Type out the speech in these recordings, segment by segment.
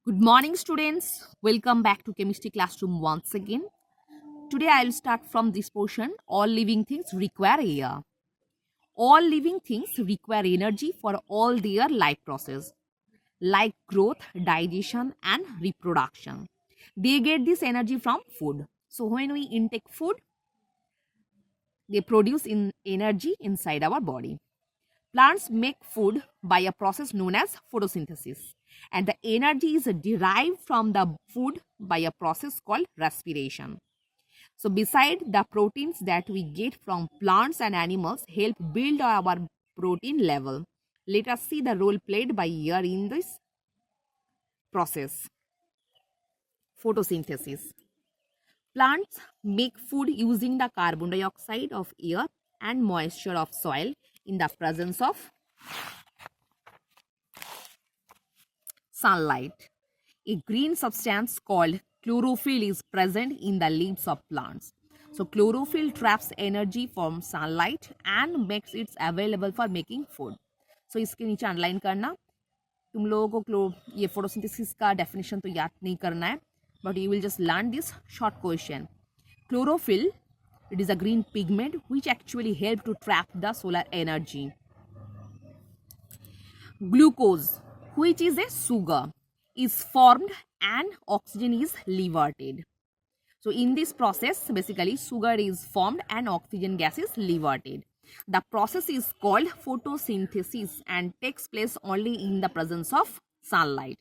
Good morning, students. Welcome back to chemistry classroom once again. Today I will start from this portion. All living things require air. All living things require energy for all their life process, like growth, digestion, and reproduction. They get this energy from food. So when we intake food, they produce energy inside our body. Plants make food by a process known as photosynthesis, and the energy is derived from the food by a process called respiration. So, beside the proteins that we get from plants and animals help build our protein level. Let us see the role played by air in this process. Photosynthesis. Plants make food using the carbon dioxide of air and moisture of soil in the presence of sunlight. A green substance called chlorophyll is present in the leaves of plants. So chlorophyll traps energy from sunlight and makes it available for making food. So इसके नीचे underline करना. तुम लोगों को ये photosynthesis का definition तो याद नहीं करना है, but you will just learn this short question. Chlorophyll, it is a green pigment which actually help to trap the solar energy. Glucose, which is a sugar, is formed and oxygen is liberated. So in this process, basically sugar is formed and oxygen gas is liberated. The process is called photosynthesis and takes place only in the presence of sunlight.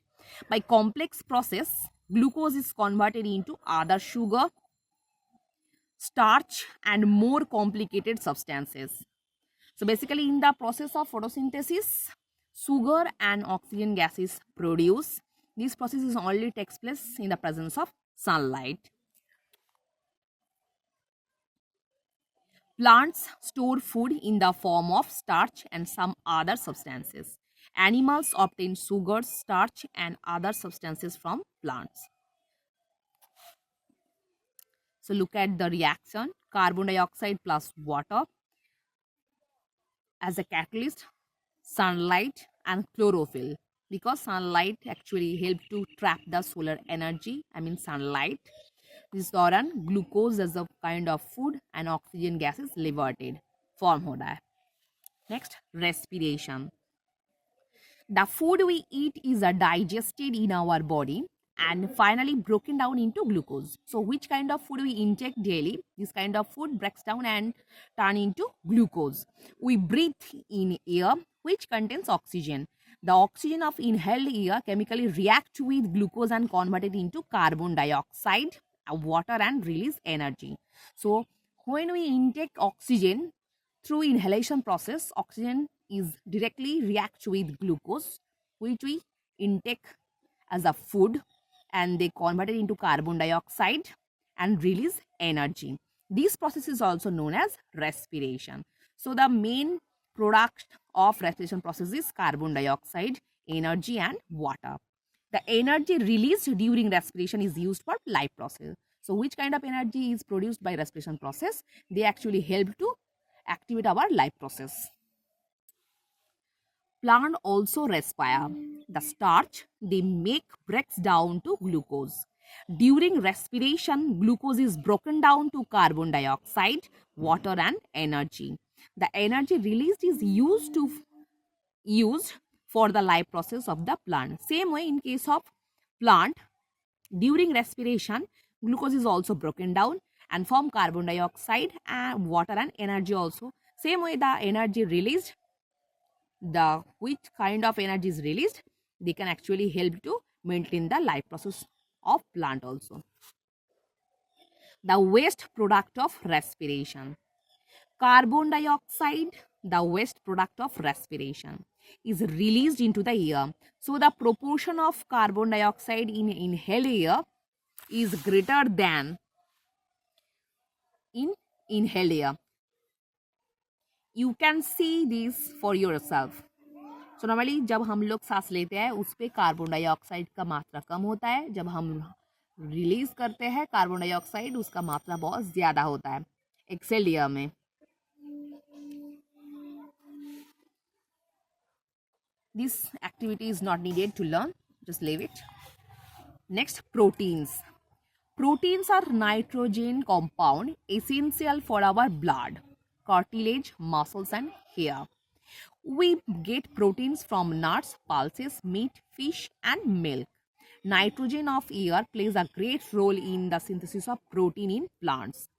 By complex process, glucose is converted into other sugar, starch and more complicated substances. So basically in the process of photosynthesis, sugar and oxygen gas is produced. This process is only takes place in the presence of sunlight. Plants store food in the form of starch and some other substances. Animals obtain sugar, starch and other substances from plants. So look at the reaction. Carbon dioxide plus water as a catalyst, sunlight and chlorophyll, because sunlight actually help to trap the solar energy, sunlight. This दौरान glucose as a kind of food and oxygen gas is liberated, form हो रहा है. Next, respiration. The food we eat is digested in our body and finally broken down into glucose. So which kind of food we intake daily? This kind of food breaks down and turn into glucose. We breathe in air which contains oxygen. The oxygen of inhaled air chemically react with glucose and convert it into carbon dioxide, water and release energy. So when we intake oxygen through inhalation process, oxygen is directly react with glucose which we intake as a food and they convert it into carbon dioxide and release energy. This process is also known as respiration. So the main product of respiration process is carbon dioxide, energy and water. The energy released during respiration is used for life process. So which kind of energy is produced by respiration process? They actually help to activate our life process. Plant also respire. The starch they make breaks down to glucose. During respiration, glucose is broken down to carbon dioxide, water and energy. The energy released is used for the life process of the plant. Same way in case of plant, during respiration, glucose is also broken down and form carbon dioxide and water and energy also. Same way the energy released, the which kind of energy is released, they can actually help to maintain the life process of plant also. The waste product of respiration. Carbon dioxide, the waste product of respiration, is released into the air. So the proportion of carbon dioxide in inhaled air is greater than in inhaled air. You can see this for yourself. So normally जब हम लोग सांस लेते हैं उस पर carbon dioxide का मात्रा कम होता है. जब हम रिलीज करते हैं कार्बन डाइऑक्साइड उसका मात्रा बहुत ज़्यादा होता है एक्सेल एयर में. This activity is not needed to learn, just leave it. Next, proteins. Proteins are nitrogen compound essential for our blood, cartilage, muscles and hair. We get proteins from nuts, pulses, meat, fish and milk. Nitrogen of air plays a great role in the synthesis of protein in plants.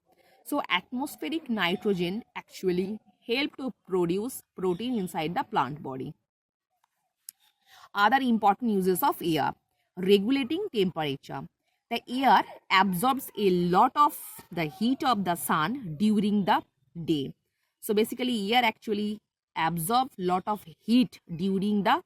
So atmospheric nitrogen actually help to produce protein inside the plant body. Other important uses of air: regulating temperature. The air absorbs a lot of the heat of the sun during the day. So basically air actually absorbs lot of heat during the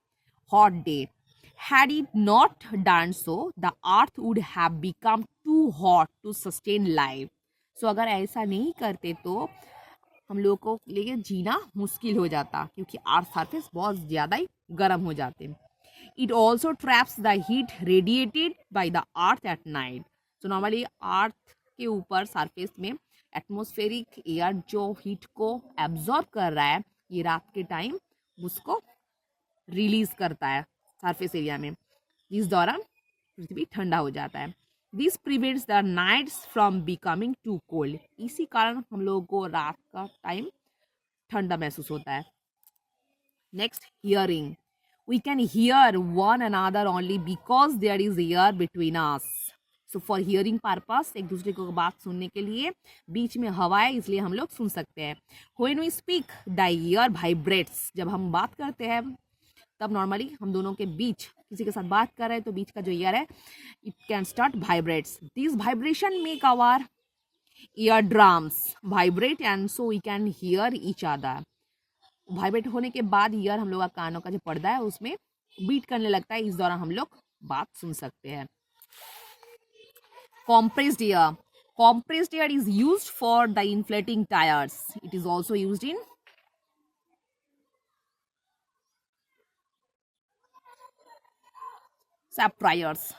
hot day. Had it not done so, the earth would have become too hot to sustain life. So अगर ऐसा नहीं करते तो हम लोगों को लिए जीना मुश्किल हो जाता, क्योंकि अर्थ सरफेस बहुत ज़्यादा ही गर्म हो जाते हैं. It also traps the heat radiated by the earth at night. So normally अर्थ के ऊपर सरफेस में एटमॉस्फेरिक एयर जो हीट को एब्जॉर्ब कर रहा है, ये रात के टाइम उसको रिलीज करता है सरफेस एरिया में, जिस दौरान पृथ्वी ठंडा हो जाता है. This prevents the nights from becoming too cold. इसी कारण हम लोगों को रात का टाइम ठंडा महसूस होता है. Next, hearing. We can hear one another only because there is air between us. So for hearing purpose, एक दूसरे को बात सुनने के लिए बीच में हवा है, इसलिए हम लोग सुन सकते हैं. When we speak, the air vibrates. जब हम बात करते हैं तब नॉर्मली हम दोनों के बीच किसी के साथ बात कर रहे हैं तो बीच का जो एयर है it can start vibrates. This vibration make our eardrums vibrate and so we can hear each other. Vibrate होने के बाद ईयर हम लोग का कानों का जो पर्दा है उसमें बीट करने लगता है, इस दौरान हम लोग बात सुन सकते हैं. compressed air. Compressed air is used for the inflating tires. It is also used in sapphires.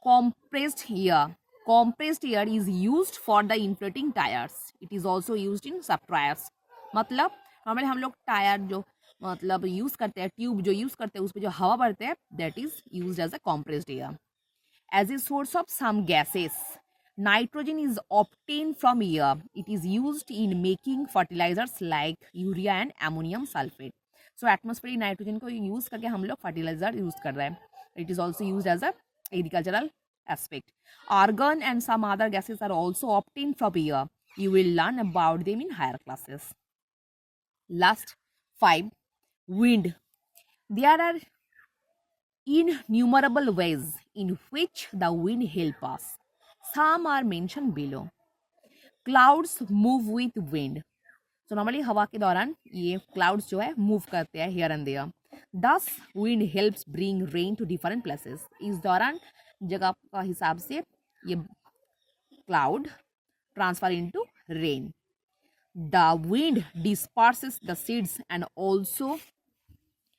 Compressed air. Compressed air is used for the inflating tires. It is also used in sapphires. मतलब normally हम लोग tyre जो मतलब use करते हैं, tube जो use करते हैं उस पर जो हवा भरते हैं, that is used as a compressed air. As a source of some gases, nitrogen is obtained from air. It is used in making fertilizers like urea and ammonium sulfate. So atmospheric nitrogen को use करके हम लोग fertilizer use कर रहे हैं. It is also used as a agricultural aspect. Argon and some other gases are also obtained from air. You will learn about them in higher classes. Last 5, wind. There are innumerable ways in which the wind help us. Some are mentioned below. Clouds move with wind. So normally हवा के दौरान ये clouds जो है move करते हैं here and there. Thus wind helps bring rain to different places. इस दौरान जगह का हिसाब से ये cloud transfer into rain. The wind disperses the seeds and also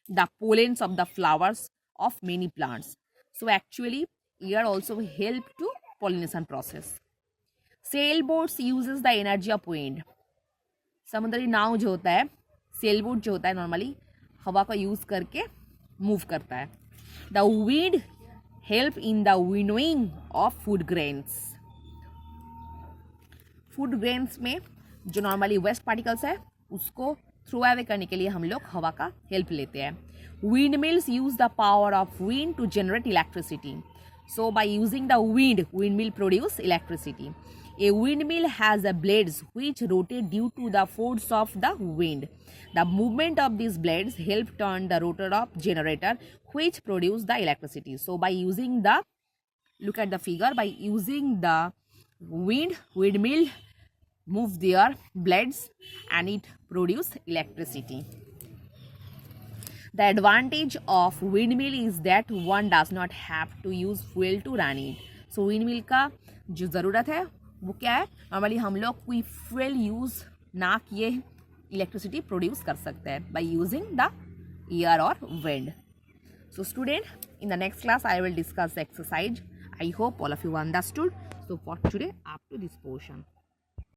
the pollens of the flowers of many plants. So actually air also help to pollination process. Sailboats uses the energy of wind. समुद्री नाव जो होता है, sailboat जो होता है, normally हवा का use करके मूव करता है. The wind help in the winnowing of food grains. Food grains में जो नॉर्मली वेस्ट पार्टिकल्स है उसको थ्रो अवे करने के लिए हम लोग हवा का हेल्प लेते हैं. Windmills use the power of wind to generate electricity. So by using the windmill produce electricity. A windmill has a blades which rotate due to the force of the wind. The movement of these blades help turn the rotor of generator which produce the electricity. So by using the, look at the figure, by using the windmill move their blades and it produce electricity. The advantage of windmill is that one does not have to use fuel to run it. So windmill का जो ज़रूरत है वो क्या है, normally हम लोग कोई फ्यूल यूज़ ना किए इलेक्ट्रिसिटी प्रोड्यूस कर सकते हैं बाय यूजिंग द एयर और wind. So student, in the next class I will discuss the exercise. I hope all of you understood. So for today up to this portion.